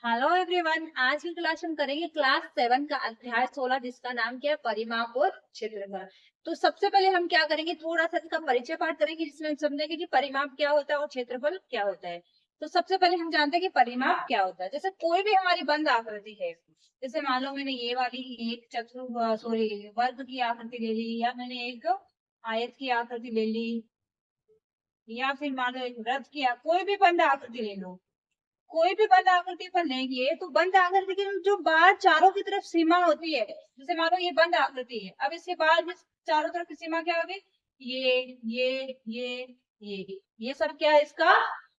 Hello everyone. आज की class हम करेंगे क्लास 7 का अध्याय 16 जिसका नाम क्या है परिमाप और क्षेत्रफल। तो सबसे पहले हम क्या करेंगे, थोड़ा सा इसका परिचय पाठ करेंगे जिसमें हम समझेंगे कि परिमाप क्या होता है और क्षेत्रफल क्या होता है। तो सबसे पहले हम जानते हैं कि परिमाप क्या होता है। जैसे कोई भी हमारी बंद आकृति है, जैसे मान लो मैंने ये वाली एक वर्ग की आकृति ले ली, या मैंने एक आयत की आकृति ले ली, या फिर मान लो एक वृत्त की कोई भी बंद आकृति ले लो। कोई भी बंद आकृति पर लेंगे तो बंद आकृति की जो बाहर चारों की तरफ सीमा होती है, जैसे मान लो ये बंद आकृति है, अब इसके बाद चारों तरफ की सीमा क्या होगी, ये सब क्या है इसका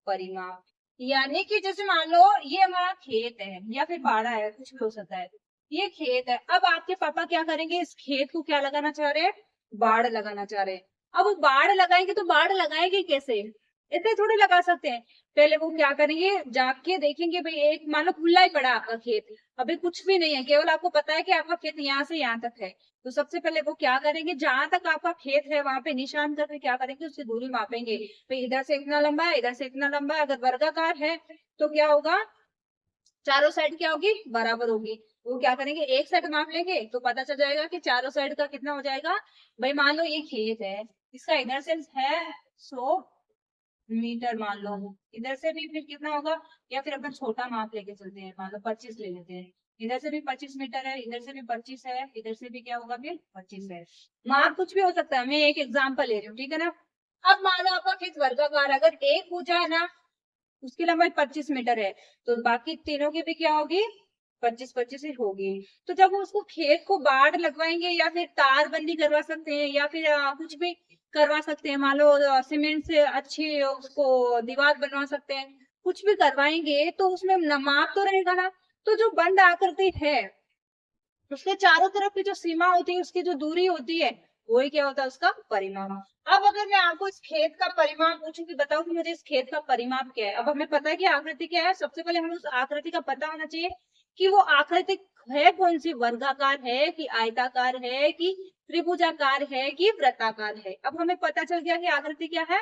परिमाप। यानी कि जैसे मान लो ये हमारा खेत है या फिर बाड़ा है, कुछ भी हो सकता है। ये खेत है, अब आपके पापा क्या करेंगे, इस खेत को क्या लगाना चाह रहे हैं, बाढ़ लगाना चाह रहे हैं। अब वो बाढ़ लगाएंगे तो बाढ़ लगाएंगे कैसे, इतने थोड़ी लगा सकते हैं। पहले वो क्या करेंगे, जाके देखेंगे भाई एक मान लो खुला ही पड़ा आपका खेत, अभी कुछ भी नहीं है, केवल आपको पता है कि आपका खेत यहाँ से यहाँ तक है। तो सबसे पहले वो क्या करेंगे, जहां तक आपका खेत है वहां पे निशान करके क्या करेंगे, उसकी दूरी मापेंगे। भाई इधर से इतना लंबा है, इधर से इतना लंबा है। अगर वर्गाकार है तो क्या होगा, चारों साइड क्या होगी, बराबर होगी। वो क्या करेंगे, एक साइड माप लेंगे तो पता चल जाएगा कि चारों साइड का कितना हो जाएगा। भाई मान लो ये खेत है, इसका इधर से है 100 मीटर मान लो, इधर से भी फिर कितना होगा, या फिर अपन छोटा माप लेके चलते हैं, मान लो 25 ले लेते हैं। इधर से भी 25 मीटर है, इधर से भी 25 है, इधर से भी क्या होगा फिर 25 है। माप कुछ भी हो सकता है, मैं एक एग्जांपल ले रही हूँ, ठीक है ना। अब मान लो आपका खेत वर्गाकार, अगर एक भुजा है ना, उसकी लंबाई 25 मीटर है, तो बाकी तीनों की भी क्या होगी, 25-25 ही होगी। तो जब वो उसको खेत को बाढ़ लगवाएंगे या फिर तार बंदी करवा सकते हैं, या फिर कुछ भी करवा सकते हैं, मान लो सीमेंट से अच्छी उसको दीवार बनवा सकते हैं, कुछ भी करवाएंगे तो उसमें माप तो रहेगा ना। तो जो बंद आकृति है उसके चारों तरफ की जो सीमा होती है, उसकी जो दूरी होती है, वही क्या होता है, उसका परिमाप। अब अगर मैं आपको इस खेत का परिमाप पूछूं कि बताओ कि मुझे इस खेत का परिमाप क्या है, अब हमें पता है कि आकृति क्या है, सबसे पहले हमें उस आकृति का पता होना चाहिए कि वो आकृति है कौन सी, वर्गाकार है कि आयताकार है कि त्रिभुजाकार है कि वृत्ताकार है। अब हमें पता चल गया कि आकृति क्या है,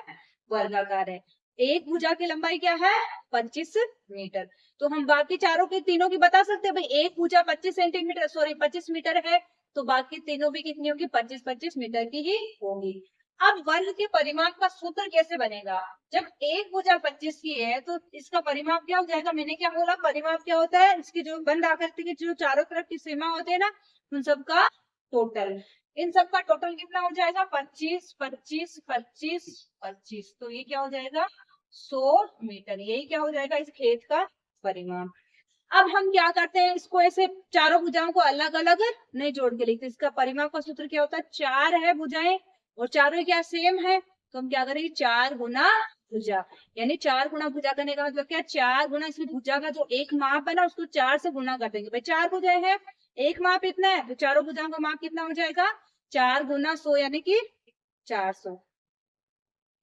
वर्गाकार है। एक भुजा की लंबाई क्या है, 25 मीटर। तो हम बाकी चारों की तीनों की बता सकते हैं, भाई एक भुजा 25 सेंटीमीटर, सॉरी 25 मीटर है, तो बाकी तीनों भी कितनी होगी, 25-25 मीटर की ही होगी। अब वर्ग के परिमाप का सूत्र कैसे बनेगा, जब एक भुजा 25 की है तो इसका परिमाप क्या हो जाएगा, मैंने क्या बोला, परिमाप क्या होता है, इसकी जो बंद आकृति की जो चारों तरफ की सीमा होती है ना, उन सबका टोटल। इन सबका टोटल कितना हो जाएगा, 25-25-25-25। तो ये क्या हो जाएगा, 100 मीटर। यही क्या हो जाएगा, इस खेत का परिमाप। अब हम क्या करते हैं, इसको ऐसे चारों भुजाओं को अलग अलग नहीं जोड़ के लिखते। इसका परिमाप का सूत्र क्या होता है, चार है भुजाएं और चारों क्या सेम है, तो हम क्या करेंगे, 4 गुना भुजा। यानी 4 गुना भुजा करने का मतलब क्या, 4 गुना इसमें भुजा का जो एक माप है ना, उसको 4 से गुना कर देंगे। भाई 4 भुजाएं हैं, एक माप इतना है, तो चारों भुजाओं का माप कितना हो जाएगा, 4 गुना 100 यानी कि 400।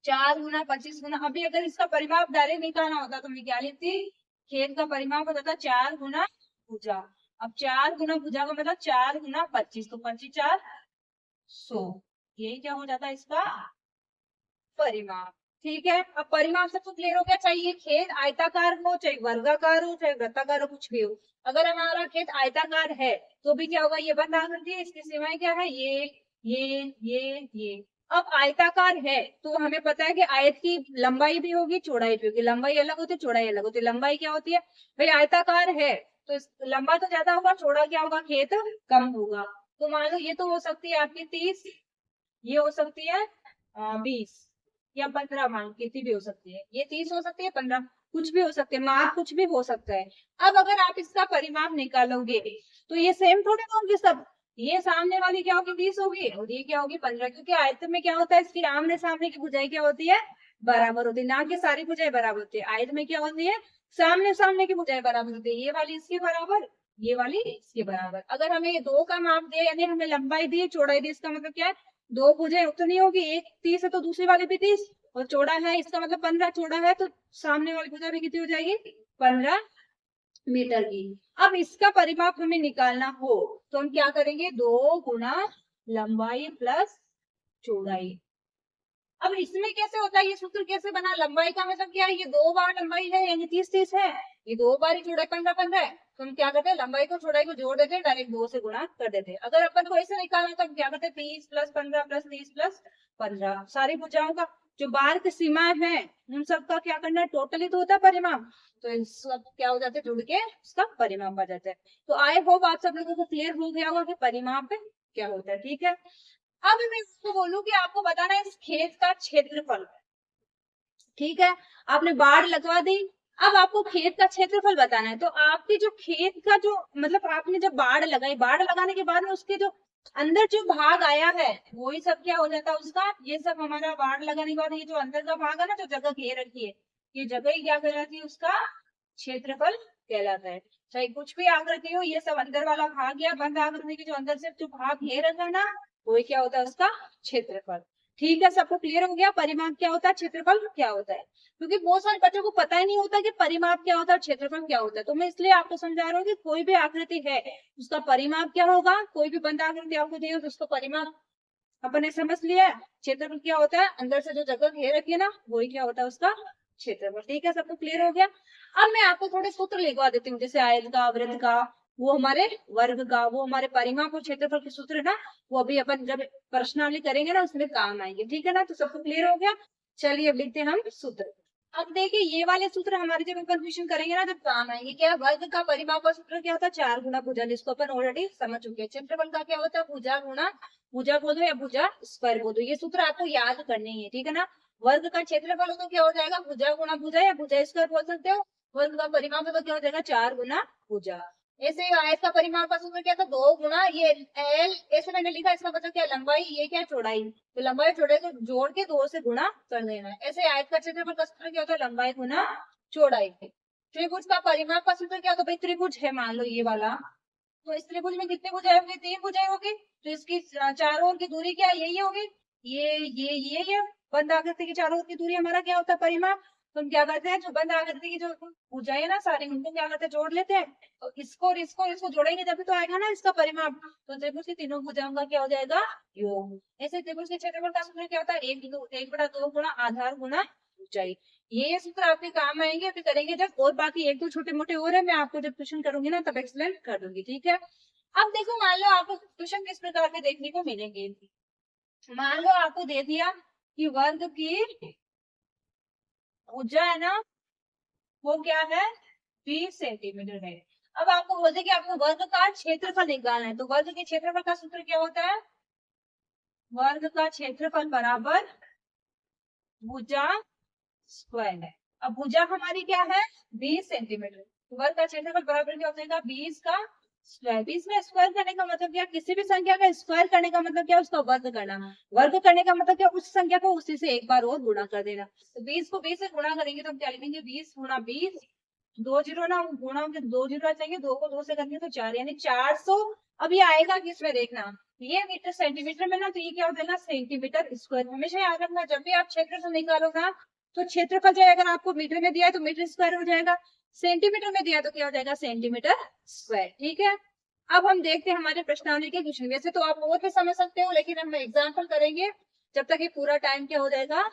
4 गुना 25 गुना। अभी अगर इसका परिमाप डायरेक्ट निकालना होता तो मैं क्या लिखती, खेत का परिमाप होता था 4 गुना भुजा। अब 4 गुना भुजा का मतलब 4 गुना 25, तो 25×4 = 100। यही क्या हो जाता है इसका परिमाप। ठीक है, अब परिमाप से तो क्लियर हो गया, चाहे ये खेत आयताकार हो, चाहे वर्गाकार हो, चाहे वृत्ताकार हो, कुछ भी हो। अगर हमारा खेत आयताकार है तो भी क्या होगा, ये बंद आकृति है, इसकी सीमाएं क्या है, ये। अब आयताकार है तो हमें पता है कि आयत की लंबाई भी होगी, चौड़ाई भी होगी। लंबाई अलग होती है, चौड़ाई अलग होती है। लंबाई क्या होती है, भाई आयताकार है तो लंबा तो ज्यादा होगा, चौड़ा क्या होगा, खेत कम होगा। तो मान लो ये तो हो सकती है आपकी 30, ये हो सकती है 20 या 15, मान कितनी भी हो सकती है, ये 30 हो सकती है, 15, कुछ भी हो सकते हैं, माप कुछ भी हो सकता है। अब अगर आप इसका परिमाप निकालोगे तो ये सेम थोड़े होंगे सब, ये सामने वाली क्या होगी, 20 होगी, और ये क्या होगी, 15, क्योंकि आयत में क्या होता है, इसकी आमने सामने की भुजाएं क्या होती है, बराबर होती है। ना कि सारी भुजाएं बराबर होती है, आयत में क्या होती है, सामने सामने की भुजाएं बराबर होती है। ये वाली इसके बराबर, ये वाली इसके बराबर। अगर हमें ये दो का माप दिया, यानी हमें लंबाई दी, चौड़ाई दी, इसका मतलब क्या है, दो भुजाएं उतनी होगी, एक 30 है तो दूसरी वाली भी 30, और चौड़ा है इसका मतलब 15, चौड़ा है तो सामने वाली भुजा भी कितनी हो जाएगी, 15 मीटर की। अब इसका परिमाप हमें निकालना हो तो हम क्या करेंगे, 2 गुना लंबाई प्लस चौड़ाई। अब इसमें कैसे होता है, ये सूत्र कैसे बना, लंबाई का मतलब क्या है, ये 2 बार लंबाई है यानी 30-30 है, ये 2 बार ही चौड़ाई 15-15 है, तो हम क्या करते हैं लंबाई को चौड़ाई को जोड़ देते हैं, डायरेक्ट 2 से गुणा कर देते हैं। अगर अपन को ऐसे निकालना तो हम क्या करते हैं 30 + 15 + 30 + 15 सारी भुजाओं का जो बार की सीमाएं हैं उन सबका क्या करना है, टोटली तो होता है परिमाप, तो इन सब क्या हो जाते हैं जुड़ के उसका परिमाप आ जाता है। तो आई होप आप सब लोगों को क्लियर हो गया होगा कि परिमाप क्या होता है। ठीक है, अब मैं इसको बोलूं कि आपको बताना है इस खेत का क्षेत्रफल। ठीक है, आपने बाढ़ लगवा दी, अब आपको खेत का क्षेत्रफल बताना है। तो आपके जो खेत का जो मतलब आपने जब बाढ़ लगाई, बाढ़ लगाने के बाद में उसके जो अंदर जो भाग आया है वही सब क्या हो जाता है उसका, ये सब हमारा बाढ़ लगाने के बाद ये जो अंदर का भाग है ना, जो जगह घेर रखी है, ये जगह ही क्या कहलाती है, उसका क्षेत्रफल कहलाता है। चाहे कुछ भी आकृति हो, ये सब अंदर वाला भाग या बंद आकृति के जो अंदर से जो भाग घेर रखा है ना, वही क्या होता है उसका क्षेत्रफल। ठीक है, सबको क्लियर हो गया परिमाप क्या होता है, क्षेत्रफल क्या होता है, क्योंकि बहुत सारे बच्चों को पता ही नहीं होता कि परिमाप क्या होता है, क्षेत्रफल क्या होता है। तो मैं इसलिए आपको समझा रहा हूँ कि कोई भी आकृति है उसका परिमाप क्या होगा, कोई भी बंद आकृति आपको दी है तो उसका परिमाप अपन ने समझ लिया। क्षेत्रफल क्या होता है, अंदर से जो जगह घेर रखी है ना, वही क्या होता है उसका क्षेत्रफल। ठीक है, सबको क्लियर हो गया। अब मैं आपको थोड़े सूत्र लिखवा देती हूँ, जैसे आयत का, वृत्त का, वो हमारे वर्ग का, वो हमारे परिमाप और क्षेत्रफल के सूत्र है ना, वो अभी अपन जब प्रश्नावली करेंगे ना उसमें काम आएंगे। ठीक है ना, तो सबको क्लियर हो गया। चलिए अब लिखते हैं हम सूत्र। अब देखिए ये वाले सूत्र हमारे जब अपन क्वेश्चन करेंगे ना जब काम आएंगे, क्या वर्ग का परिमाप का सूत्र क्या होता है, 4 गुना भुजा, जिसको अपन ऑलरेडी समझ चुके हैं। क्षेत्रफल का क्या होता है, भुजा गुना भुजा बोल दो या भुजा स्क्वायर बोल दो, ये सूत्र आपको याद करने है। ठीक है ना, वर्ग का क्षेत्रफल हो तो क्या हो जाएगा, भुजा गुना भुजा या भुजा स्क्वायर बोल सकते हो। वर्ग का परिमाप तो क्या हो जाएगा, 4 गुना भुजा। ऐसे ही आयत का परिमाप का सूत्र क्या था, 2 गुना ये एल, ऐसे मैंने लिखा, इसका मतलब क्या लंबाई, ये क्या चौड़ाई, तो लंबाई चौड़ाई को जोड़ के 2 से गुणा कर देना है। ऐसे आयत का क्षेत्रफल का सूत्र क्या होता है, लंबाई गुना चौड़ाई। त्रिभुज का परिमाप का सूत्र क्या होता है, भाई त्रिभुज है मान लो ये वाला, तो इस त्रिभुज में कितने भुजाएं होंगी, 3 भुजाएं होगी, तो इसकी चारों ओर की दूरी क्या है, यही होगी, ये बंद आकृति की चारों ओर की दूरी हमारा क्या होता है परिमाप। तो हम क्या करते हैं, जो बंद आकृति की जो भुजाएं है ना सारी, उनको क्या करते हैं जोड़ लेते हैं, तो इसको और इसको और इसको जोड़ेंगे तभी तो आएगा ना इसका परिमाप। तो त्रिभुज की तीनों भुजाओं का क्या हो जाएगा, योग। ऐसे त्रिभुज के क्षेत्रफल का सूत्र क्या होता है, 1/2 गुणा आधार गुणा ऊंचाई। ये सूत्र आपके काम आएंगे, अभी करेंगे जब, और बाकी 1-2 छोटे मोटे और है, मैं आपको जब क्वेश्चन करूंगी ना तब एक्सप्लेन कर दूंगी। ठीक है, अब देखो मान लो आपको क्वेश्चन किस प्रकार के देखने को मिलेंगे। मान लो आपको दे दिया कि वर्ग की भुजा है ना वो क्या है, 20 सेंटीमीटर है। अब आपको बोलते कि आपको वर्ग का क्षेत्रफल निकालना है, तो वर्ग के क्षेत्रफल का सूत्र क्या होता है, वर्ग का क्षेत्रफल बराबर भुजा स्क्वायर है। अब भुजा हमारी क्या है 20 सेंटीमीटर, तो वर्ग का क्षेत्रफल बराबर क्या हो जाएगा 20 का स्क्वायर। 20 में स्क्वायर करने का मतलब क्या, किसी भी संख्या का स्क्वायर करने का मतलब क्या, उसका वर्ग करना। वर्ग करने का मतलब क्या, उस संख्या को उसी से एक बार और गुणा कर देना। तो 20 को 20 से गुणा करेंगे तो हम क्या लिखेंगे, 20 गुणा 20, 2 जीरो ना गुणा होंगे, 2 जीरो चाहिए, 2 को 2 से करेंगे तो 4, यानी 400। अब ये आएगा किसमें देखना, ये मीटर सेंटीमीटर में ना, तो ये क्या हो जाएगा सेंटीमीटर स्क्वायर। हमेशा याद रखना जब भी आप क्षेत्रफल निकालो ना, तो क्षेत्रफल जो है अगर आपको मीटर में दिया है तो मीटर स्क्वायर हो जाएगा, सेंटीमीटर में दिया तो क्या हो जाएगा सेंटीमीटर स्क्वायर। ठीक है, अब हम देखते हैं हमारे प्रश्नावली के क्वेश्चन। वैसे तो आप और भी समझ सकते हो, लेकिन हम एग्जाम्पल करेंगे जब तक ये पूरा टाइम क्या हो जाएगा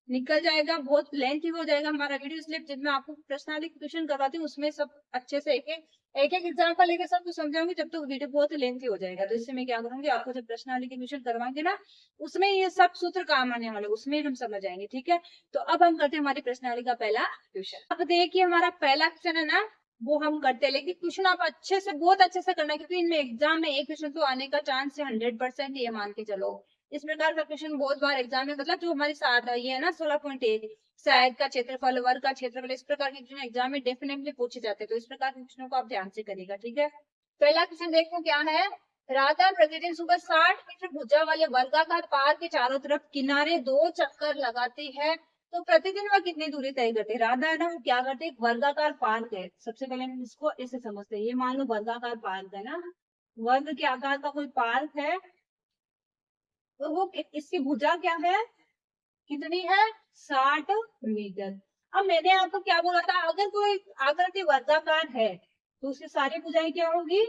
निकल जाएगा, बहुत लेंथी हो जाएगा हमारा वीडियो, इसलिए जिसमें आपको प्रश्नावली क्वेश्चन करवाती हूँ उसमें सब अच्छे से एक एक एग्जाम्पल लेके सब कुछ समझाऊंगी, जब तक तो वीडियो बहुत लेंथी हो जाएगा। तो इससे मैं क्या करूंगी, आपको जब प्रश्नावली के क्वेश्चन करवाएंगे ना उसमें ये सब सूत्र काम आने वाले, उसमें हम समझ आएंगे। ठीक है, तो अब हम करते हैं हमारी प्रश्नावली का पहला क्वेश्चन। अब देखिए हमारा पहला क्वेश्चन है ना वो हम करते हैं, लेकिन क्वेश्चन आप अच्छे से बहुत अच्छे से करना, क्योंकि इनमें एग्जाम में एक क्वेश्चन तो आने का चांस है 100%, ये मान के चलो। इस प्रकार का क्वेश्चन बहुत बार एग्जाम में, मतलब जो हमारे साथ ये है ना 16.1 शायद का क्षेत्रफल, वर्ग का क्षेत्रफल, इस प्रकार के क्वेश्चन एग्जाम में डेफिनेटली पूछे जाते हैं। तो इस प्रकार के क्वेश्चनों को आप ध्यान से करिएगा। ठीक है, पहला क्वेश्चन देखो क्या है, राधा प्रतिदिन सुबह 60 मीटर भुजा वाले वर्गाकार पार के चारों तरफ किनारे 2 चक्कर लगाती है, तो प्रतिदिन वह कितनी दूरी तय करते हैं। राधा है ना वो क्या करते हैं, वर्गाकार पार्क है। सबसे पहले हम इसको ऐसे समझते हैं, ये मान लो वर्गाकार पार्क है ना, वर्ग के आकार का कोई पार्क है, तो वो इसकी भुजा क्या है, कितनी है 60 मीटर। अब मैंने आपको क्या बोला था, अगर कोई आकृति वर्गाकार है तो उसकी सारी भुजाएं क्या होगी,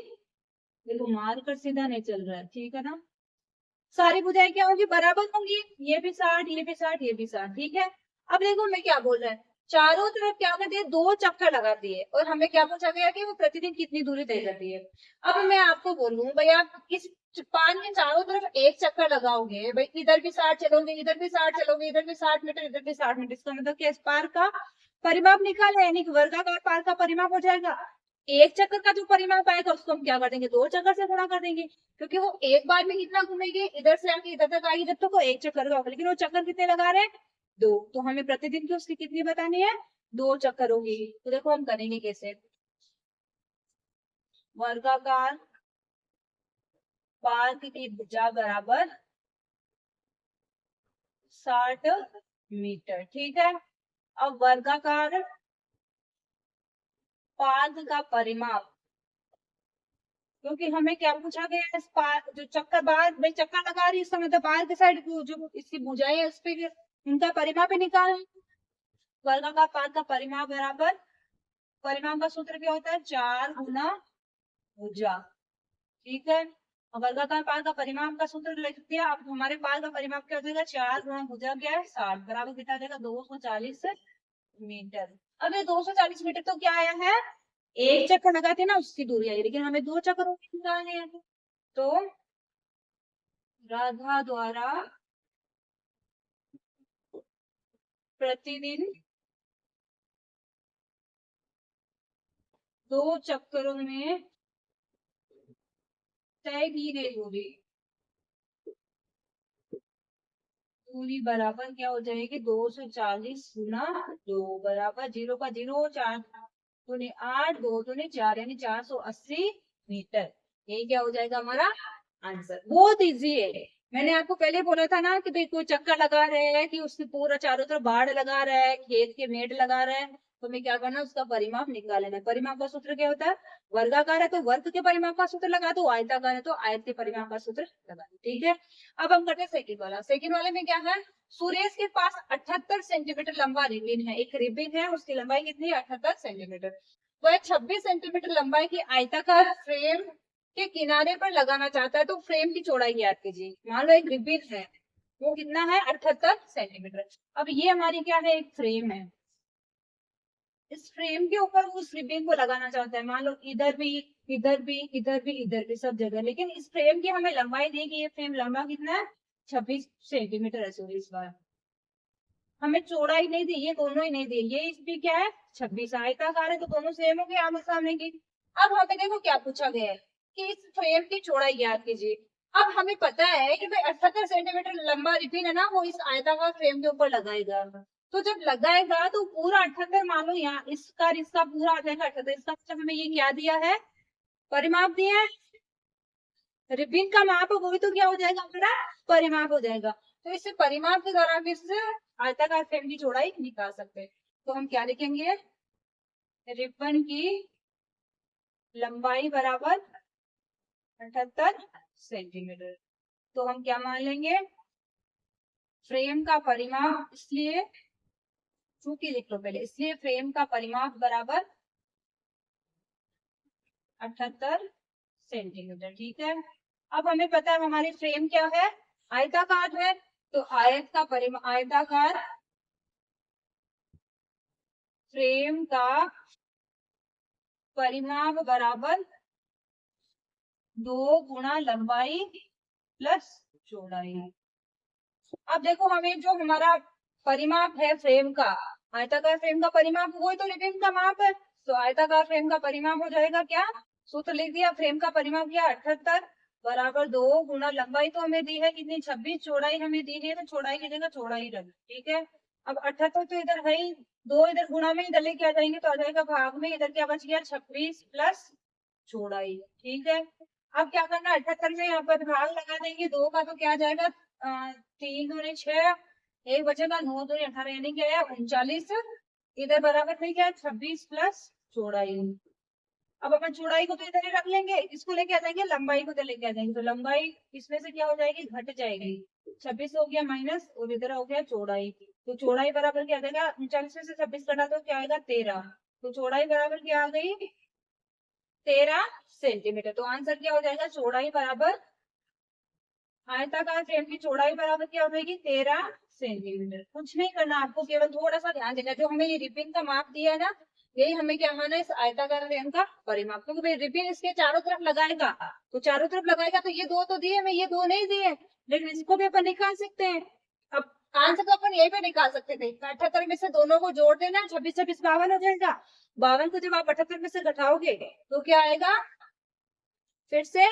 देखो मार कर सीधा नहीं चल रहा है, ठीक है ना, सारी भुजाएं क्या होंगी, बराबर होंगी, ये भी 60, ये भी 60, ये भी 60, ठीक है। अब देखो मैं क्या बोल रहा है, चारों तरफ क्या कर दिए, 2 चक्कर लगा दिए, और हमें क्या पूछा गया कि वो प्रतिदिन कितनी दूरी तय करती है। अब मैं आपको बोलूं भाई, आप इस पान के चारों तरफ एक चक्कर लगाओगे, भाई इधर भी 60 चलोगे, इधर भी 60 चलोगे, इधर भी 60 मीटर, इधर भी 60 मीटर, इसका मतलब क्या, इस पार का परिमाप निकाले, यानी कि वर्गाकार पार का परिमाप हो जाएगा। एक चक्कर का जो परिमाप आएगा उसको हम क्या कर देंगे, 2 चक्कर से गुणा कर देंगे, क्योंकि वो एक बार में कितना घूमेगी, इधर से आके इधर तक आएगी, जब तक वो एक चक्कर का होगा, लेकिन वो चक्कर कितने लगा रहे हैं, 2, तो हमें प्रतिदिन की उसकी कितनी बतानी है, 2 चक्कर होगी। तो देखो हम करेंगे कैसे, वर्गाकार पार्क की भुजा बराबर 60 मीटर, ठीक है। अब वर्गाकार पार्क का परिमाप, क्योंकि हमें क्या पूछा गया है, इस पार जो चक्कर बाहर भाई चक्कर लगा रही है, इसका मतलब बाहर के साइड जो इसकी भुजाएं है उस पे उनका परिमाप ही निकाल। वर्गाकार पार्क का परिमाप बराबर, परिमाप का सूत्र क्या होता है, 4 गुना भुजा, ठीक है। और वर्गाकार पार का परिमाप का सूत्र लिख दिया। अब हमारे पार का परिमाप क्या हो जाएगा, 4 गुना भुजा क्या है 60, बराबर कितना आ जाएगा, 240 मीटर। अब ये 240 मीटर तो क्या आया है, एक चक्कर लगाते ना उसकी दूरी आई, लेकिन हमें 2 चक्करों की निकालनी है। तो राधा द्वारा प्रतिदिन 2 चक्करों में तय की गई दूरी, दूरी बराबर क्या हो जाएगी, 240 गुना 2 बराबर 0 का 0, 4 दूनी 8, 2 दूनी 4, यानी 480 मीटर। यही क्या हो जाएगा हमारा आंसर। बहुत इजी है। मैंने आपको पहले बोला था ना कि भाई कोई चक्कर लगा रहे हैं कि उसके पूरा चारों तरफ बाढ़ लगा रहा है, खेत के मेड़ लगा रहा है, तो हमें क्या करना है, उसका परिमाप निकाल लेना है। परिमाप का सूत्र क्या होता है, वर्गाकार है तो वर्ग के परिमाप का सूत्र लगा दो, आयताकार है तो आयत के परिमाप का सूत्र लगा दो, ठीक है। अब हम करते हैं सेकंड वाला। सेकंड वाले में क्या है, सुरेश के पास 78 सेंटीमीटर लंबा रिबिन है, एक रिबिन है, उसकी लंबाई कितनी है, 78 सेंटीमीटर। वह 26 सेंटीमीटर लंबाई की आयताकार फ्रेम के किनारे पर लगाना चाहता है, तो फ्रेम की चौड़ाई याद कीजिए। मान लो एक रिबिन है, वो कितना है, 78 सेंटीमीटर। अब ये हमारी क्या है, एक फ्रेम है, इस फ्रेम के ऊपर उस रिबिन को लगाना चाहता है, मान लो इधर भी, इधर भी, इधर भी, इधर भी, सब जगह। लेकिन इस फ्रेम की हमें लंबाई दी गई है, फ्रेम लंबा कितना है, 26 सेंटीमीटर है। सॉरी, इस बार हमें चौड़ाई नहीं दी, ये दोनों ही नहीं दी, ये इसकी क्या है 26, आयताकार है तो दोनों सेम हो गए आमने सामने की। अब हमें देखो क्या पूछा गया है कि इस फ्रेम की चौड़ाई याद कीजिए। अब हमें पता है कि भाई 78 सेंटीमीटर लंबा रिबिन है ना, वो इस आयताकार फ्रेम के ऊपर लगाएगा। तो जब लगाएगा तो पूरा 78 मान लो यहाँ इसका इसका पूरा आ जाएगा 78, इसका मतलब हमें ये क्या दिया है, परिमाप दिया है, रिबिन का माप वही तो क्या हो जाएगा हमारा, परिमाप हो जाएगा। तो इससे परिमाप के द्वारा हम इससे आयताकार फ्रेम की चौड़ाई निकाल सकते हैं। तो हम क्या लिखेंगे, रिबन की लंबाई बराबर 78 सेंटीमीटर। तो हम क्या मान लेंगे, फ्रेम का परिमाप, इसलिए चूंकि लिख लो पहले, इसलिए फ्रेम का परिमाप बराबर 78 सेंटीमीटर, ठीक है। अब हमें पता है हमारी फ्रेम क्या है, आयताकार है, तो आयत का परिमाप, आयताकार फ्रेम का परिमाप बराबर 2 गुना लंबाई प्लस चौड़ाई। अब देखो हमें जो हमारा परिमाप है फ्रेम का, आयताकार फ्रेम का परिमाप वही तो रिबिन का माप है, तो आयताकार फ्रेम का परिमाप हो जाएगा क्या, सूत्र लिख दिया, फ्रेम का परिमाप क्या 78 बराबर 2 गुना लंबाई तो हमें दी है कितनी 26, चौड़ाई हमें दी है, तो चौड़ाई की जगह चौड़ाई रख, ठीक है। अब 78 तो इधर है ही, 2 इधर गुणा में इधर लेके आ जाएंगे तो आ जाएगा भाग में, इधर क्या बच गया 26 प्लस चौड़ाई, ठीक है। अब क्या करना है, 78 में यहाँ पर भाग लगा देंगे, 2 का तो क्या आ जाएगा 3 दूनी 6, एक बचेगा 9 दूनी 18, यानी क्या है 39, इधर बराबर में क्या है 26 प्लस चौड़ाई। अब अपन चौड़ाई को तो इधर ही रख लेंगे, इसको लेके आ जाएंगे, लंबाई को इधर लेके आ जाएंगे, तो लंबाई इसमें से क्या हो जाएगी, घट जाएगी, 26 हो गया माइनस, और इधर हो गया चौड़ाई, तो चौड़ाई बराबर क्या आ जाएगा, 39 में से 26 घटा तो क्या आएगा 13, तो चौड़ाई बराबर क्या आ गई 13 सेंटीमीटर। तो आंसर क्या हो जाएगा, चौड़ाई बराबर आयताकार फ्रेम की चौड़ाई बराबर क्या हो जाएगी 13 सेंटीमीटर। कुछ नहीं करना आपको, केवल थोड़ा सा ध्यान देना, जो हमें ये रिबिन का माप दिया है ना, यही हमें क्या माना है इस आयताकार फ्रेम का परिमाप, क्योंकि भाई रिबिन इसके चारों तरफ लगाएगा, तो चारों तरफ लगाएगा तो ये दो तो दिए हमें, ये दो नहीं दिए, लेकिन इसको भी अपन निकाल सकते हैं। अब आंसर तो अपन यही पे निकाल सकते थे, 78 में से दोनों को जोड़ देना, 26 26 52 हो जाएगा। 52 को जब आप 78 में से घटाओगे तो क्या आएगा, फिर से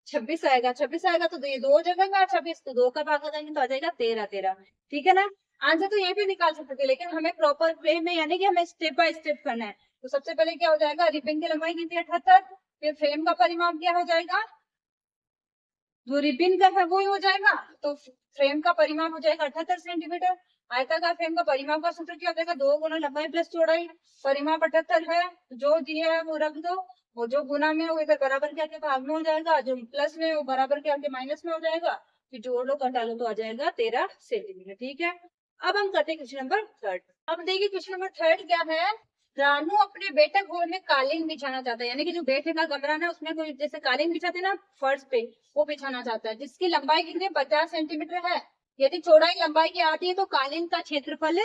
26 आएगा, 26 आएगा तो ये दो जगह में, 26 तो दो का भाग लगाएंगे तो आ जाएगा 13 13। ठीक है ना, आंसर तो ये भी निकाल सकते थे, लेकिन हमें प्रॉपर वे में, यानी कि हमें स्टेप बाय स्टेप करना है। तो सबसे पहले क्या हो जाएगा, रिबिन की लंबाई कितनी 78, फिर फ्रेम का परिमाप क्या हो जाएगा, जो रिबिन का है वो ही हो जाएगा, तो फ्रेम का परिमाप हो जाएगा 78 सेंटीमीटर। आयताकार फ्रेम का परिमाप का सूत्र क्या हो जाएगा, 2 गुना लंबाई प्लस चौड़ाई, परिमाप 78 है, जो दिया है वो रख दो, वो जो गुना में वो इधर बराबर के आगे भाग में हो जाएगा, जो प्लस में वो बराबर के आगे माइनस में हो जाएगा, फिर जोड़ लो घटा लो तो आ जाएगा 13 सेंटीमीटर। ठीक है, अब हम करते हैं क्वेश्चन नंबर 3। अब देखिए क्वेश्चन नंबर 3 क्या है, रानू अपने बैठक हॉल में कालीन बिछाना चाहता है, यानी कि जो बैठक का कमरा है उसमें कोई जैसे कालीन बिछाते ना फर्श पे, वो बिछाना चाहता है, जिसकी लंबाई कितनी 50 सेंटीमीटर है। यदि चौड़ाई लंबाई की आती है तो कालीन का क्षेत्रफल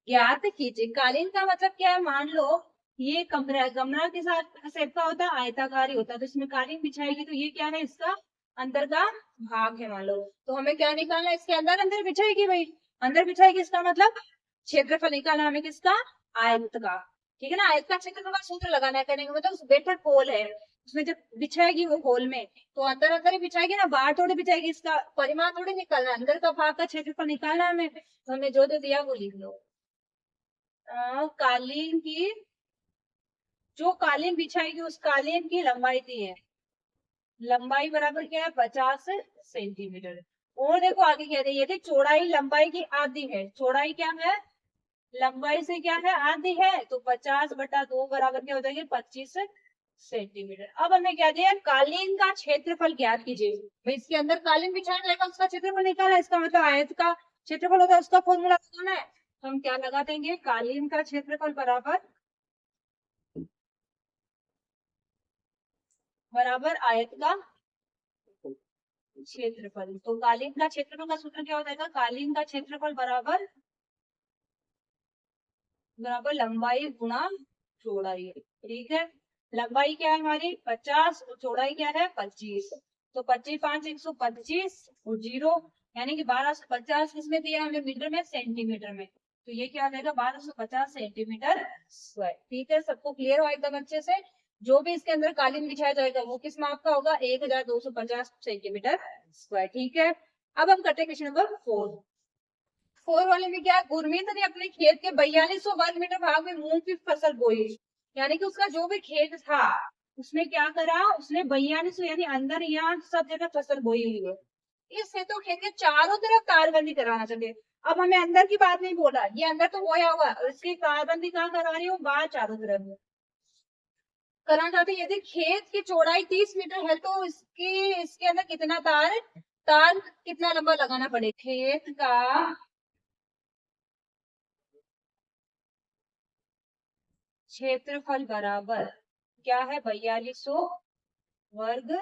ज्ञात कीजिए। कालीन का मतलब क्या है, मान लो ये कमरा है, कमरा के साथ शेप का होता है, आयताकार ही होता है, तो इसमें कालीन बिछाएगी तो ये क्या है, इसका अंदर का भाग है मान लो, तो हमें क्या निकालना है, इसके अंदर अंदर बिछाएगी भाई, अंदर बिछाएगी, इसका मतलब क्षेत्रफल निकालना हमें किसका, आयत का। ठीक है ना, आयत का क्षेत्रफल का सूत्र लगाना है, कहने का मतलब उस बैठक होल है उसमें जब बिछाएगी वो होल में, तो अंदर अंदर ही बिछाएगी ना, बाहर थोड़ी बिछाएगी, इसका परिमाण थोड़ी निकालना है, अंदर का भाग का क्षेत्रफल निकालना है हमें, तो हमें जो दिया वो लिख लो। कालीन की, जो कालीन बिछाएगी उस कालीन की लंबाई दी है, लंबाई बराबर क्या है 50 सेंटीमीटर। और देखो आगे कह रही है यदि चौड़ाई लंबाई की आधी है, चौड़ाई क्या है, लंबाई से क्या है आधी है, तो 50/2 बराबर क्या हो जाएगी 25 सेंटीमीटर। अब हमें क्या दिया, कालीन का क्षेत्रफल ज्ञात कीजिए। भाई इसके अंदर कालीन बिछाया जाएगा, उसका क्षेत्रफल निकालना है, इसका मतलब आयत का क्षेत्रफल होता है, उसका फॉर्मूला लगाना है, तो हम क्या लगा देंगे, कालीन का क्षेत्रफल बराबर बराबर आयत का क्षेत्रफल। तो कालीन का क्षेत्रफल का सूत्र क्या हो जाएगा, कालीन का क्षेत्रफल बराबर बराबर लंबाई गुणा चौड़ाई। ठीक है, लंबाई क्या है हमारी 50 और चौड़ाई क्या है 25, तो 25 5 125 और 0, यानी कि 1250 किसमें दिया हमें, मीटर में, सेंटीमीटर में, तो ये क्या आ जाएगा 1250 सेंटीमीटर स्क्वायर। ठीक है, सबको क्लियर हो एकदम अच्छे से। जो भी इसके अंदर कालीन बिछाया जाएगा वो किस माप का होगा, 1250 सेंटीमीटर स्क्वायर। ठीक है, अब हम करते हैं क्वेश्चन नंबर 4। 4 वाले में क्या है, गुरमीत ने अपने खेत के 4200 वर्ग मीटर भाग में मूंग की फसल बोई, यानी कि उसका जो भी खेत था उसमें क्या करा उसने 4200, यानी अंदर यहाँ सब जगह फसल बोई हुई है, इस हेतु खेत के चारों तरफ तारबंदी कराना चाहिए। अब हमें अंदर की बात नहीं बोला, ये अंदर तो बोया हुआ है, इसकी तारबंदी कहाँ करवा रही हूँ, बाहर चारों तरफ कराना चाहते हैं। यदि खेत की चौड़ाई 30 मीटर है तो इसके अंदर कितना तार तार कितना लंबा लगाना पड़े, खेत का क्षेत्रफल बराबर क्या है 4200 वर्ग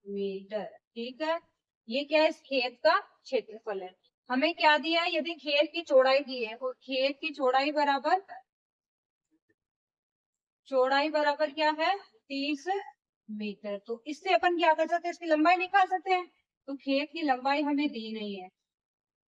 मीटर। ठीक है, ये क्या है, इस खेत का क्षेत्रफल है। हमें क्या दिया है, यदि खेत की चौड़ाई दी है, तो खेत की चौड़ाई बराबर क्या है 30 मीटर, तो इससे अपन क्या कर सकते हैं, इसकी लंबाई निकाल सकते हैं। तो खेत की लंबाई हमें दी नहीं है,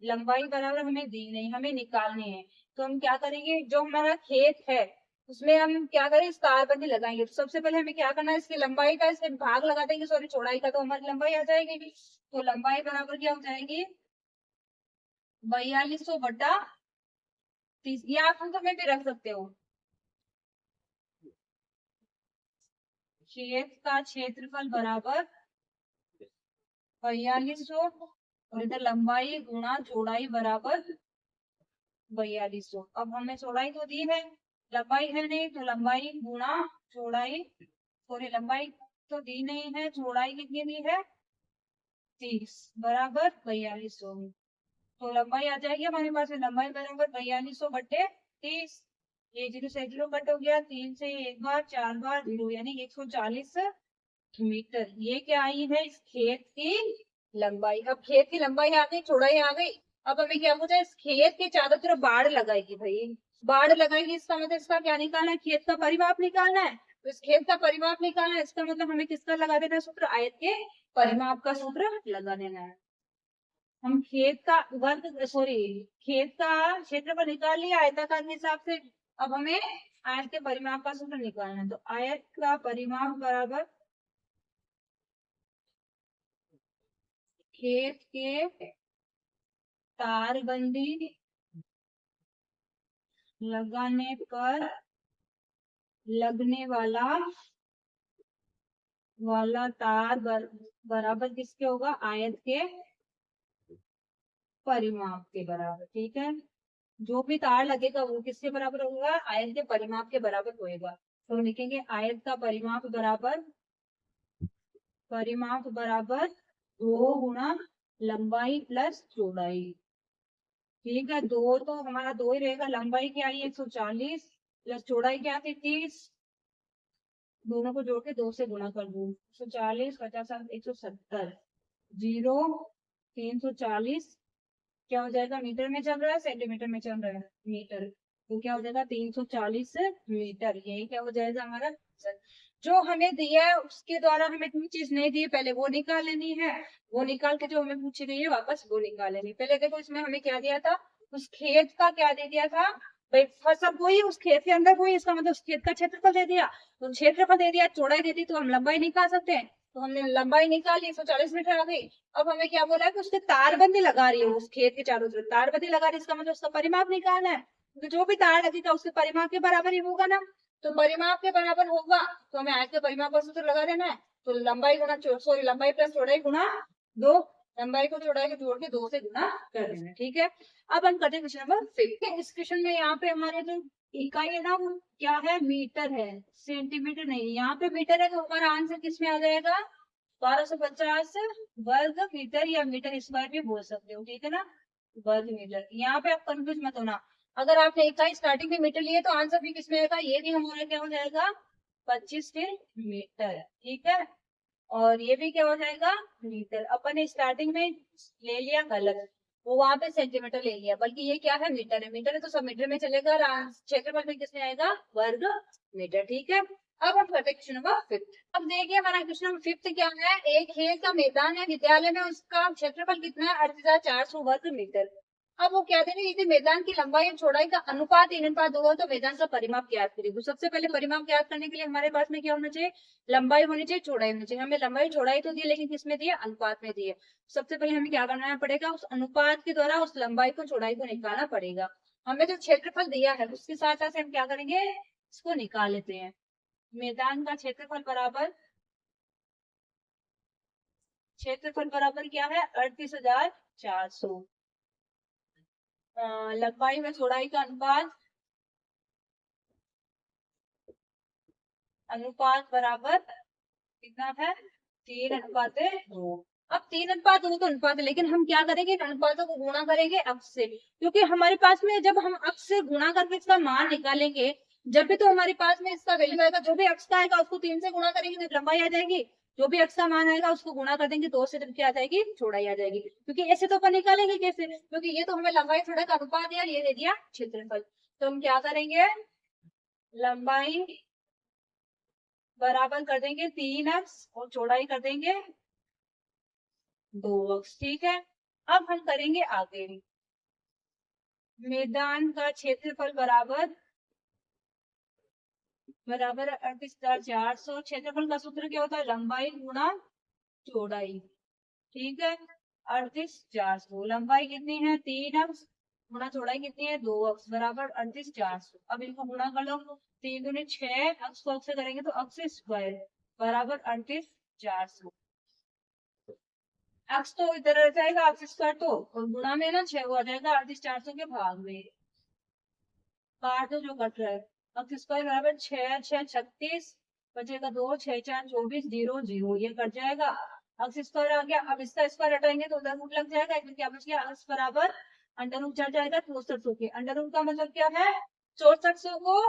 लंबाई बराबर हमें दी नहीं, हमें निकालनी है, तो हम क्या करेंगे, जो हमारा खेत है उसमें हम क्या करें, इस तारबंदी लगाएंगे। तो सबसे पहले हमें क्या करना है, इसकी लंबाई का इसके भाग लगा देंगे, सॉरी चौड़ाई का, तो हमारी लंबाई आ जाएगी। तो लंबाई बराबर क्या हो जाएगी 4200/30, ये आप हम समय भी रख सकते हो। खेत का क्षेत्रफल बराबर 4200 और इधर लंबाई गुणा चौड़ाई बराबर 4200। अब हमें चौड़ाई तो दी है, लंबाई है नहीं, तो लंबाई गुणा चौड़ाई, सॉरी लंबाई तो दी नहीं है, चौड़ाई कितनी दी है 30 बराबर 4200, तो लंबाई आ जाएगी हमारे पास में, लंबाई बराबर 4200/30, ये 0 से 0 कट हो गया, 3 से एक बार 4 बार 0, यानी 140 मीटर। ये क्या आई है इस खेत की लंबाई। अब खेत की लंबाई आ गई, चौड़ाई आ गई। अब हमें क्या पूछा है, इस खेत के चारों तरफ बाढ़ लगाएगी भाई, बाढ़ लगाएगी, इसका मतलब इसका क्या निकालना है, खेत का परिमाप निकालना है। तो इस खेत का परिमाप निकालना है, इसका मतलब हमें किसका लगा देना है सूत्र, आयत के परिमाप का सूत्र लगा देना है। हम खेत का वर्ग सॉरी खेत का क्षेत्रफल निकाल लिया आयताकार के हिसाब से। अब हमें आयत के परिमाप का सूत्र निकालना है। तो आयत का परिमाप बराबर खेत के तारबंदी लगाने पर लगने वाला तार बराबर किसके होगा, आयत के परिमाप के बराबर। ठीक है, जो भी तार लगेगा वो किसके बराबर होगा, आयत के परिमाप के बराबर होएगा। तो लिखेंगे आयत का परिमाप बराबर 2 गुना लंबाई प्लस चौड़ाई। ठीक है, दो तो हमारा 2 ही रहेगा, लंबाई क्या आई 140 प्लस चौड़ाई क्या थी 30, दोनों को जोड़ के 2 से गुणा कर दूं, 140 50 170 जीरो 340, क्या हो जाएगा, मीटर में चल रहा है सेंटीमीटर में चल रहा है, मीटर। तो क्या हो जाएगा 340 मीटर, यही क्या हो जाएगा हमारा आंसर। जो हमें दिया है उसके द्वारा हमें कोई चीज नहीं दी है, पहले वो निकाल लेनी है, वो निकाल के जो हमें पूछी गई है वापस वो निकाल लेनी। पहले देखो इसमें हमें क्या दिया था, उस खेत का क्या दे दिया था भाई, फसल वही उस खेत के अंदर वही, इसका मतलब उस खेत का क्षेत्रफल दे दिया। तो क्षेत्रफल दे दिया, चौड़ाई दे दी, तो हम लंबाई निकाल सकते हैं। तो हमने लंबाई निकाली 140 मीटर आ गई। अब हमें क्या बोला है कि उसके तारबंदी लगा रही है, उस खेत के चारों तरफ तारबंदी लगा रही है, इसका मतलब उसका परिमाप निकालना है। तो जो भी तार लगेगा उसके परिमाप के बराबर ही होगा ना। तो परिमाप के बराबर होगा तो हमें आयत के परिमाप का सूत्र लगा देना है। तो लंबाई गुना सॉरी लंबाई प्लस चौड़ाई गुना 2, लंबाई को चौड़ाई को जोड़ के 2 से गुना कर देना। ठीक है, अब हम करते हैं क्वेश्चन नंबर 5। इस क्वेश्चन में यहाँ पे हमारे जो इकाई है ना वो क्या है, मीटर है, सेंटीमीटर नहीं। यहाँ पे मीटर है तो हमारा आंसर किस में आ जाएगा, 1250 वर्ग मीटर, या मीटर स्क्वायर भी बोल सकते हो। ठीक है ना, वर्ग मीटर। यहाँ पे आप कंफ्यूज मत होना, अगर आपने इकाई स्टार्टिंग में मीटर लिए तो आंसर भी किसमें आएगा, ये भी हमारा क्या हो जाएगा 25 मीटर। ठीक है, और ये भी क्या हो जाएगा मीटर। अपन ने स्टार्टिंग में ले लिया गलत, वो वहां पे सेंटीमीटर ले लिया, बल्कि ये क्या है मीटर है, मीटर है तो सब मीटर में चलेगा, क्षेत्रफल में किसमें आएगा वर्ग मीटर। ठीक है, अब हम करते हैं क्वेश्चन नंबर 5। अब देखिए हमारा क्वेश्चन नंबर 5 क्या है, एक खेल का मैदान है विद्यालय में, उसका क्षेत्रफल कितना है 38,400 वर्ग मीटर। अब वो क्या दे रहे हैं, यदि मैदान की लंबाई और चौड़ाई का अनुपात 3:2 हो तो मैदान का परिमाप ज्ञात करिए। तो सबसे पहले परिमाप ज्ञात करने के लिए हमारे पास में क्या होना चाहिए, लंबाई होनी चाहिए, चौड़ाई होनी चाहिए। हमें लंबाई चौड़ाई तो दी लेकिन किसमें दी है, अनुपात में दी है। सबसे पहले हमें क्या करना पड़ेगा, उस अनुपात के द्वारा उस लंबाई को चौड़ाई को निकालना पड़ेगा। हमें जो क्षेत्रफल दिया है उसके साथ साथ हम क्या करेंगे, इसको निकाल लेते हैं। मैदान का क्षेत्रफल बराबर क्या है 38,400, लंबाई में चौड़ाई का अनुपात बराबर कितना है 3:2। अब 3:2 तो अनुपात है, लेकिन हम क्या करेंगे, इन अनुपातों को गुणा करेंगे अक्ष से, क्योंकि हमारे पास में जब हम अक्ष से गुणा करके इसका मान निकालेंगे, जब भी तो हमारे पास में इसका वैल्यू आएगा, जो भी अक्ष का आएगा उसको 3 से गुणा करेंगे तो लंबाई आ जाएगी, जो भी अक्ष का मान आएगा उसको गुणा कर देंगे 2 से, तो क्या आ जाएगी चौड़ाई आ जाएगी। क्योंकि ऐसे तो अपन निकालेंगे कैसे, क्योंकि ये तो हमें लंबाई चौड़ाई का अनुपात है, ये दे दिया क्षेत्रफल। तो हम क्या करेंगे, लंबाई बराबर कर देंगे 3x और चौड़ाई कर देंगे 2x। ठीक है, अब हम करेंगे आगे, मैदान का क्षेत्रफल बराबर 38,400, क्षेत्रफल का सूत्र क्या होता है, लंबाई गुणा चौड़ाई। ठीक है, 38,400, लंबाई कितनी है 3x गुणा चौड़ाई कितनी है 2x बराबर 38,400। अब इनको गुणा कर लो, 3 दूनी 6, अक्ष को अक्ष से करेंगे तो अक्ष स्क्वायर बराबर 38,400। अक्ष तो इधर रह जाएगा अक्ष स्क्वायर तो, और गुणा में ना 6 हो जाएगा 38,400 के भाग में, काट दो जो कट रहा है। अक्ष स्क्वायर बराबर 6 6 36, बचेगा 2 6 4 24 0 0, ये कट जाएगा, अक्ष स्क्वायर आ गया। अब इसका स्क्वायर हटाएंगे तो अंडर रूट लग जाएगा, इसमें क्या बच गया अक्ष बराबर अंडर रूट चल जाएगा 6400 के, अंडर रूट का मतलब क्या है 6400 को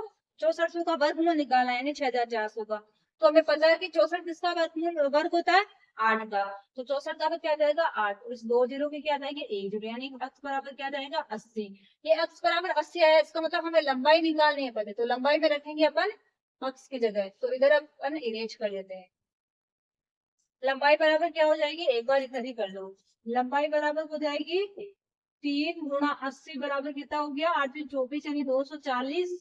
6400 का वर्गमूल निकालना है यानी 6,400 का। तो हमें पता है कि 64 किसका वर्ग होता है, 8 का। तो 64 का क्या जाएगा 8, इस 2 जीरो की क्या जाएगी 1 जीरो, यानी अक्स बराबर क्या जाएगा 80। ये अक्स बराबर 80 आया, इसका मतलब हमें लंबाई निकालनी है पहले, तो लंबाई में रखेंगे अपन अक्स की जगह, तो इधर अपन इरेज कर लेते हैं। लंबाई बराबर क्या हो जाएगी, एक बार इधर ही कर लो, लंबाई बराबर हो जाएगी 3 गुणा 80 बराबर कितना हो गया 8 24 यानी 240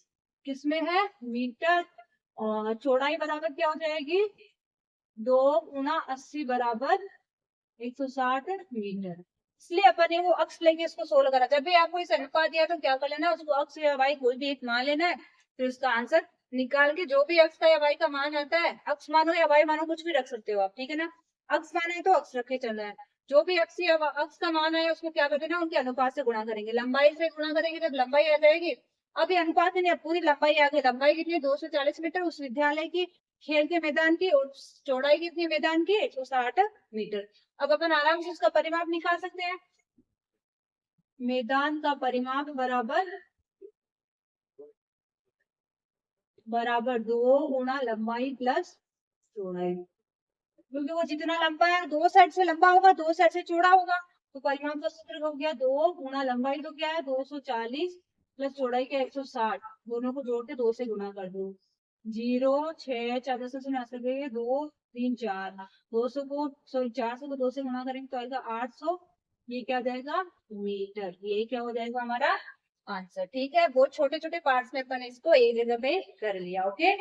किसमें है मीटर। और चौड़ाई बराबर क्या हो जाएगी 2 गुणा 80 बराबर 160 मीटर। इसलिए अपन ने वो अक्स लेके इसको सोल्व करा। जब भी आपको इस अनुपात दिया तो क्या कर लेना, उसको अक्स या वाई कोई भी एक मान लेना है, फिर उसका आंसर निकाल के जो भी अक्स का या वाई का मान आता है, अक्स मानो या वाई मानो कुछ भी रख सकते हो आप, ठीक है ना। अक्स माना है तो अक्स रखे चलना है, जो भी अक्स या अक्स का मान है उसको क्या करते हैं ना, उनके अनुपात से गुणा करेंगे, लंबाई से गुणा करेंगे जब लंबाई आ जाएगी। अभी अनुपात में नहीं, अब पूरी लंबाई आ गई, लंबाई कितनी 240 मीटर उस विद्यालय की खेल के मैदान की, और चौड़ाई कितनी मैदान की 160 मीटर। अब अपन आराम से उसका परिमाप निकाल सकते हैं। मैदान का परिमाप बराबर बराबर 2 गुणा लंबाई प्लस चौड़ाई, क्योंकि वो जितना लंबा है 2 साइड से लंबा होगा 2 साइड से चौड़ा होगा, तो परिमाप का सूत्र हो गया 2 गुणा लंबाई तो क्या है 240 प्लस चौड़ाई का 160, दोनों को जोड़ के 2 से गुणा कर दो। 0 6 4 से सुना सके 2 3 4, 200 को सॉरी 400 को 2 से गुणा करेंगे तो आएगा 800, ये क्या जाएगा मीटर, ये क्या हो जाएगा हमारा आंसर। ठीक है, बहुत छोटे छोटे पार्ट्स में अपन इसको एक जगह पे कर लिया। ओके,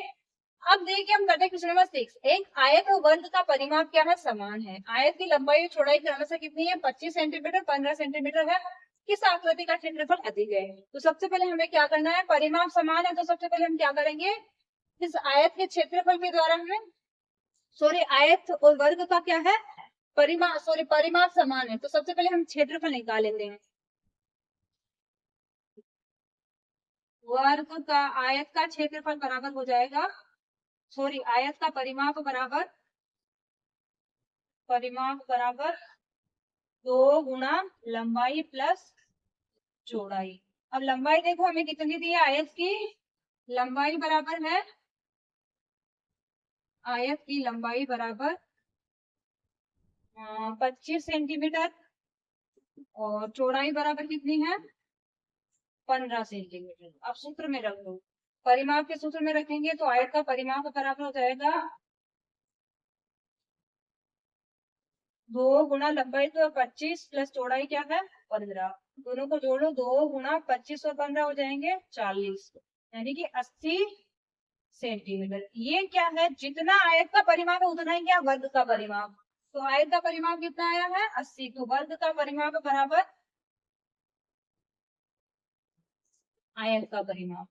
अब देखिए हम करते हैं क्वेश्चन नंबर 6। एक आयत और वर्ग का परिमाप क्या है समान है, आयत की लंबाई और चौड़ाई क्रमशः कितनी है 25 सेंटीमीटर 15 सेंटीमीटर है, किस आकृति का क्षेत्रफल अधिक है। तो सबसे पहले हमें क्या करना है, परिमाप समान है तो सबसे पहले हम क्या करेंगे, इस आयत के क्षेत्रफल के द्वारा हमें सॉरी आयत और वर्ग का क्या है परिमाप समान है, तो सबसे पहले हम क्षेत्रफल निकाल लेते हैं। वर्ग का आयत का क्षेत्रफल बराबर हो जाएगा सॉरी आयत का परिमाप बराबर 2 गुणा लंबाई प्लस चौड़ाई। अब लंबाई देखो हमें कितनी दी है आयत की, लंबाई बराबर है आयत की लंबाई बराबर 25 सेंटीमीटर और चौड़ाई बराबर कितनी है 15 सेंटीमीटर। अब सूत्र में रख दो, परिमाप के सूत्र में रखेंगे तो आयत का परिमाप बराबर हो जाएगा 2 गुणा लंबाई तो 25 प्लस चौड़ाई क्या है 15, दोनों को जोड़ो 2 गुणा 25 और 15 हो जाएंगे 40, यानी कि 80 सेंटीमीटर। ये क्या है, जितना आयत का परिमाप है उतना ही क्या वर्ग का परिमाप, तो आयत का परिमाप कितना आया है 80, तो वर्ग का परिमाप बराबर आयत का परिमाप।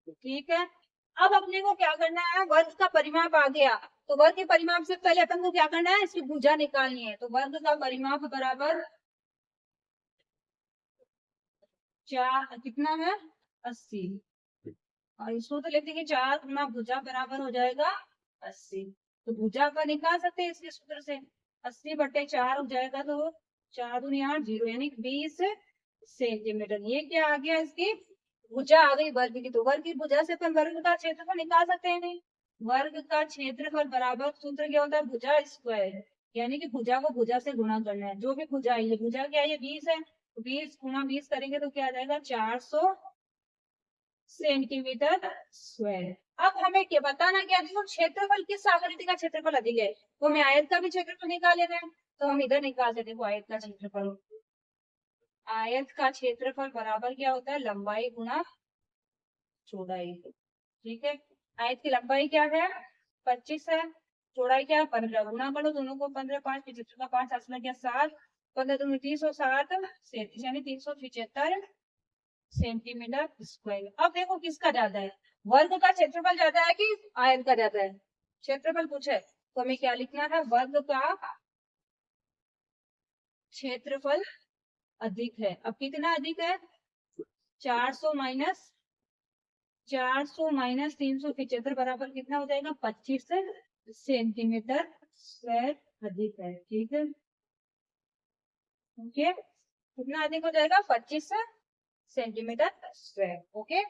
ठीक है, अब अपने को क्या करना है, वर्ग का परिमाप आ गया, तो वर्ग के परिमाप से पहले अपन को क्या करना है, इसकी भुजा निकालनी है, तो वर्ग का परिमाप बराबर 4 कितना है 80, और इसको तो लिख देंगे 4 गुना भुजा बराबर हो जाएगा 80, तो भुजा का निकाल सकते हैं इसके सूत्र से, 80/4 हो जाएगा, तो 4 दूनी 8 0 यानी 20 सेंटीमीटर। ये क्या आ गया, इसकी भुजा आ गई वर्ग की, तो वर्ग की भुजा से अपन वर्ग का क्षेत्रफल निकाल सकते हैं नहीं, वर्ग का क्षेत्रफल बराबर सूत्र क्या होता है भुजा स्क्वायर, यानी कि भुजा को भुजा से गुणा करना है, जो भी भुजा है, ये भुजा क्या है ये 20 है, तो 20 गुणा 20 करेंगे तो क्या आ जाएगा 400 सेंटीमीटर स्क्वायर। अब हमें क्या बताना, क्या देखो क्षेत्रफल किस आकृति का क्षेत्रफल अधिक है, तो हमें आयत का भी क्षेत्रफल निकाल लेना है, तो हम इधर निकालते देखो आयत का क्षेत्रफल, आयत का क्षेत्रफल बराबर क्या होता है लंबाई गुणा चौड़ाई। ठीक है, आयत की लंबाई क्या है 25 है, चौड़ाई क्या है 15, गुणा करो दोनों को 15 5 75 का 5 8 लग गया 7, 15 दूनी 307 37 यानी 375 सेंटीमीटर स्क्वायर। अब देखो किसका ज्यादा है, वर्ग का क्षेत्रफल ज्यादा है कि आयत का ज्यादा है, क्षेत्रफल पूछे तो हमें क्या लिखना है, वर्ग का क्षेत्रफल अधिक है। अब कितना अधिक है 400 माइनस 375 बराबर कितना हो जाएगा 25 सेंटीमीटर स्क्वायर अधिक है। ठीक है, ओके, कितना अधिक हो जाएगा 25 सेंटीमीटर स्क्वायर। ओके,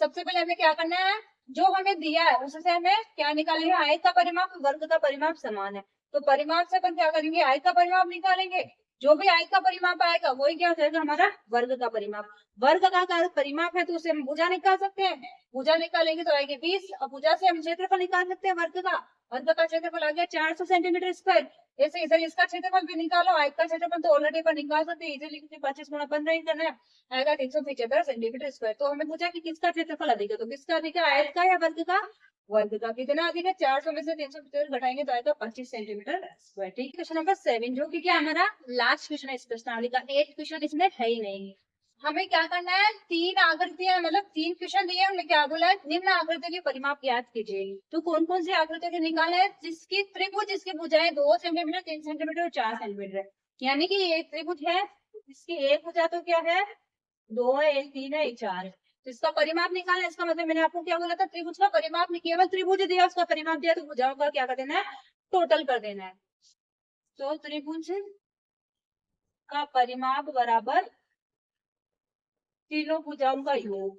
सबसे पहले हमें क्या करना है, जो हमें दिया है उससे हमें क्या निकालेंगे, आयत का परिमाप, वर्ग का परिमाप समान है, तो परिमाप से अपन क्या करेंगे, आयत का परिमाप निकालेंगे। जो भी आयत का परिमाप आएगा वही क्या हो जाएगा, हमारा वर्ग का परिमाप। वर्ग का परिमाप है तो उसे हम भुजा निकाल सकते हैं, भुजा निकालेंगे तो आएगी 20, और भुजा से हम क्षेत्रफल निकाल सकते हैं वर्ग का। वर्ग का क्षेत्रफल आ गया 400 सेंटीमीटर स्क्वायर। जैसे इधर इसका क्षेत्रफल भी निकालो, आयत का क्षेत्रफल तो ऑलरेडी पर निकाल सकते हैं इजीली, 25 गुणा 15 ही करना है, आएगा 375 सेंटीमीटर स्क्वायर। तो हमें पूछा कि किसका क्षेत्रफल अधिक है, तो किसका अधिक है, आयत का या वर्ग का, वर्ग का। कितना अधिक है, 400 में से 375 घटाएंगे तो आएगा 25 सेंटीमीटर स्क्वायर। ठीक है, क्वेश्चन नंबर 7 जो कि क्या हमारा लास्ट क्वेश्चन है इस प्रश्नावली का, 8 क्वेश्चन इसमें है ही नहीं। हमें क्या करना है, 3 आकृतियां मतलब 3 क्वेश्चन दिए, उनमें क्या बोला है, निम्न आकृतियों के परिमाप ज्ञात कीजिए। तो कौन कौन सी आकृतियों के निकाले हैं, जिसकी त्रिभुज जिसकी भुजाएं 2 सेंटीमीटर 3 सेंटीमीटर और 4 सेंटीमीटर है। यानी कि ये त्रिभुज है, इसकी एक भुजा तो क्या है, 2 है, एक 3 है, एक 4 है, तो इसका परिमाप निकालना है। इसका मतलब मैंने आपको क्या बोला था, त्रिभुज का परिमाप नहीं, केवल त्रिभुज दिया उसका परिमाप दिया, तो भुजाओं का क्या कर देना है, टोटल कर देना है। तो त्रिभुज का परिमाप बराबर तीनों भुजाओं का योग,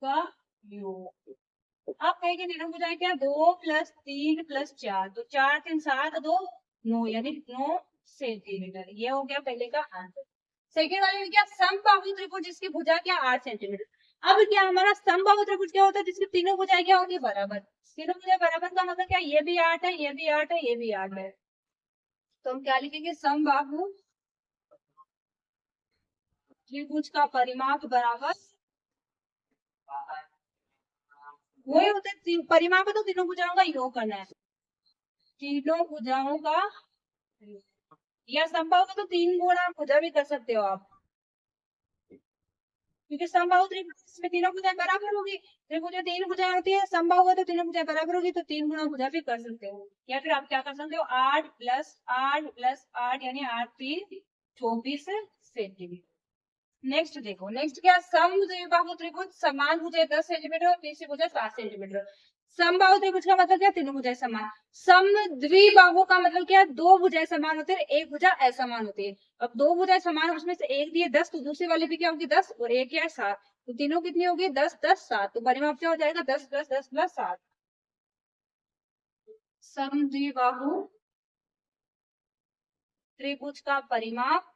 का योग। आप कहेंगे तीनों भुजाएं क्या, 2 + 3 + 4, तो 4 3 7 2 9, यानी 9 सेंटीमीटर। ये हो गया पहले का आंसर। सेकेंड वाले में क्या, समबाहु त्रिभुज जिसकी भुजा क्या 8 सेंटीमीटर। अब क्या हमारा समबाहु त्रिभुज क्या होता है, जिसकी तीनों भुजाएं क्या होंगी, बराबर। तीनों भुजाएं बराबर का मतलब क्या, ये भी 8 है, ये भी 8 है, ये भी 8 है, तो हम क्या लिखेंगे, समबाहु त्रिभुज का परिमाप बराबर, वही होता है परिमाप है तो तीनों भुजाओं का योग करना है, तीनों भुजाओं का, या समबाहु का तो 3 गुणा भुजा भी कर सकते हो आप, क्योंकि समबाहु त्रिभुज में तीनों भुजाएं बराबर होगी, त्रिभुज में 3 भुजाएं होती है, समबाहु है तो तीनों भुजाएं बराबर होगी, तो 3 गुणा भुजा भी कर सकते हो। या फिर आप क्या कर सकते हो, 8 + 8 + 8 यानी 8 3 24 सेंटीमीटर। नेक्स्ट देखो, नेक्स्ट क्या, समद्विबाहु त्रिभुज समान भुजाएं 10 सेंटीमीटर और तीसरी भुजा 7 सेंटीमीटर। समबाहु त्रिभुज का मतलब क्या, तीनों भुजाएं समान। समद्विबाहु का मतलब क्या, 2 भुजाएं समान होते हैं, एक भुजा असमान होती है। अब 2 भुजाएं समान, उसमें से एक दी है 10, तो दूसरी वाली भी क्या होगी 10, और एक क्या है 7, तो तीनों कितनी होगी 10 10 7, तो परिमाप क्या हो जाएगा 10 + 10 + 7। समद्विबाहु त्रिभुज का परिमाप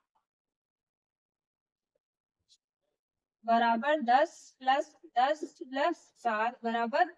बराबर 10 + 10 + 7 बराबर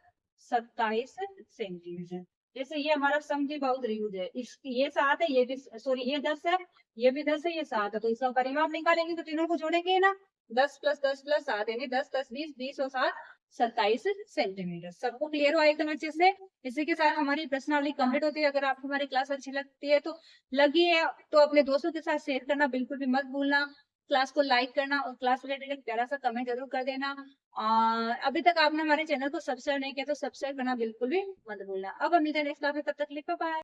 27 सेंटीमीटर। जैसे ये हमारा समद्विबाहु त्रिभुज है, इस ये 7 है, ये भी सॉरी ये 10 है, ये भी 10 है, ये 7 है, तो इसका परिमाप निकालेंगे तो तीनों को जोड़ेंगे ना, 10 + 10 + 7 यानी 10 10 20 20 और 7 27 सेंटीमीटर। सबको क्लियर हुआ एकदम अच्छे से। इसी के साथ हमारी प्रश्नावली कंप्लीट होती है। अगर आपको हमारी क्लास अच्छी लगती है तो लगी है तो अपने दोस्तों के साथ शेयर करना बिल्कुल भी मत भूलना, क्लास को लाइक करना और क्लास रिलेटेड एक प्यारा सा कमेंट जरूर कर देना। और अभी तक आपने हमारे चैनल को सब्सक्राइब नहीं किया तो सब्सक्राइब करना बिल्कुल भी मत भूलना। अब हम मिलते हैं नेक्स्ट क्लास में, तब तक के लिए बाय बाय।